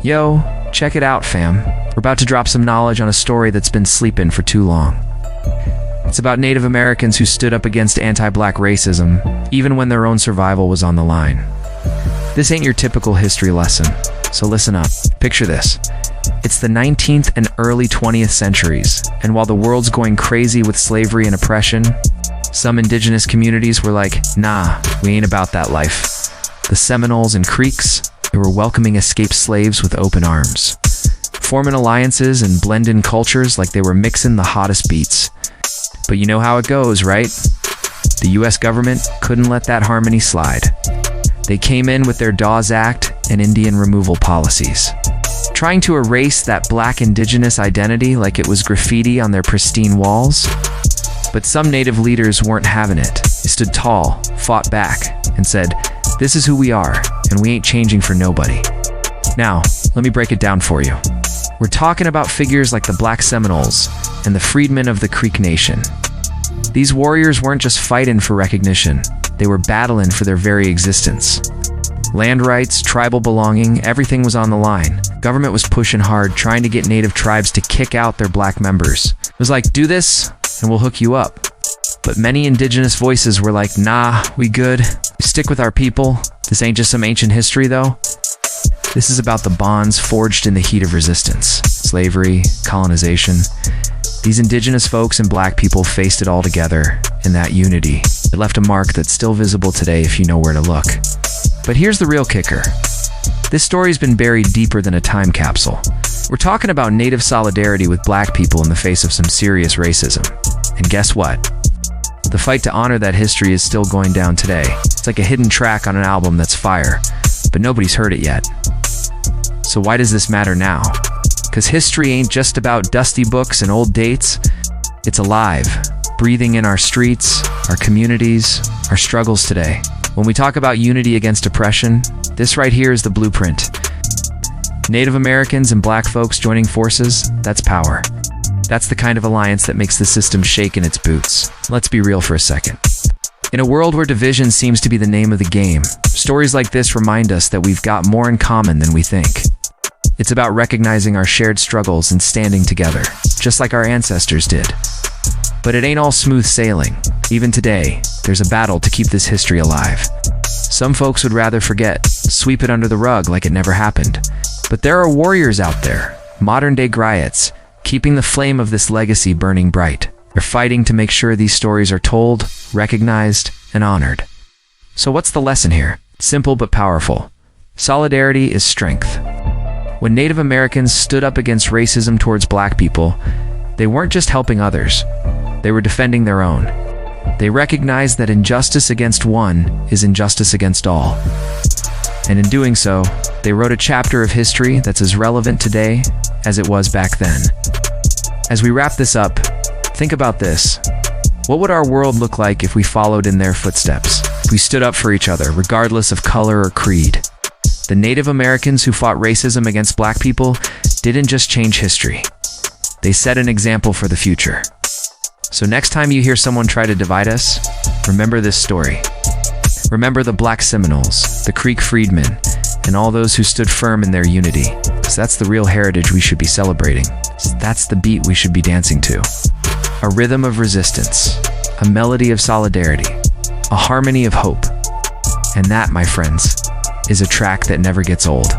Yo, check it out, fam. We're about to drop some knowledge on a story that's been sleeping for too long. It's about Native Americans who stood up against anti-black racism, even when their own survival was on the line. This ain't your typical history lesson, so listen up. Picture this. It's the 19th and early 20th centuries, and while the world's going crazy with slavery and oppression, some indigenous communities were like, nah, we ain't about that life. The Seminoles and Creeks, they were welcoming escaped slaves with open arms, forming alliances and blending cultures like they were mixing the hottest beats. But you know how it goes, right? The US government couldn't let that harmony slide. They came in with their Dawes Act and Indian removal policies, trying to erase that Black Indigenous identity like it was graffiti on their pristine walls. But some Native leaders weren't having it. They stood tall, fought back, and said, "This is who we are, and we ain't changing for nobody." Now, let me break it down for you. We're talking about figures like the Black Seminoles and the Freedmen of the Creek Nation. These warriors weren't just fighting for recognition, they were battling for their very existence. Land rights, tribal belonging, everything was on the line. Government was pushing hard, trying to get Native tribes to kick out their black members. It was like, do this, and we'll hook you up. But many indigenous voices were like, nah, we good. Stick with our people. This ain't just some ancient history, though. This is about the bonds forged in the heat of resistance. Slavery, colonization. These indigenous folks and black people faced it all together, in that unity. It left a mark that's still visible today if you know where to look. But here's the real kicker. This story's been buried deeper than a time capsule. We're talking about Native solidarity with black people in the face of some serious racism. And guess what? The fight to honor that history is still going down today. It's like a hidden track on an album that's fire, but nobody's heard it yet. So why does this matter now? Because history ain't just about dusty books and old dates. It's alive, breathing in our streets, our communities, our struggles today. When we talk about unity against oppression, this right here is the blueprint. Native Americans and black folks joining forces, that's power. That's the kind of alliance that makes the system shake in its boots. Let's be real for a second. In a world where division seems to be the name of the game, stories like this remind us that we've got more in common than we think. It's about recognizing our shared struggles and standing together, just like our ancestors did. But it ain't all smooth sailing. Even today, there's a battle to keep this history alive. Some folks would rather forget, sweep it under the rug like it never happened. But there are warriors out there, modern-day griots, keeping the flame of this legacy burning bright. They're fighting to make sure these stories are told, recognized, and honored. So what's the lesson here? Simple but powerful. Solidarity is strength. When Native Americans stood up against racism towards black people, they weren't just helping others. They were defending their own. They recognized that injustice against one is injustice against all. And in doing so, they wrote a chapter of history that's as relevant today as it was back then. As we wrap this up, think about this. What would our world look like if we followed in their footsteps? If we stood up for each other, regardless of color or creed? The Native Americans who fought racism against black people didn't just change history. They set an example for the future. So next time you hear someone try to divide us, remember this story. Remember the Black Seminoles, the Creek Freedmen, and all those who stood firm in their unity. Because that's the real heritage we should be celebrating. That's the beat we should be dancing to. A rhythm of resistance, a melody of solidarity, a harmony of hope. And that, my friends, is a track that never gets old.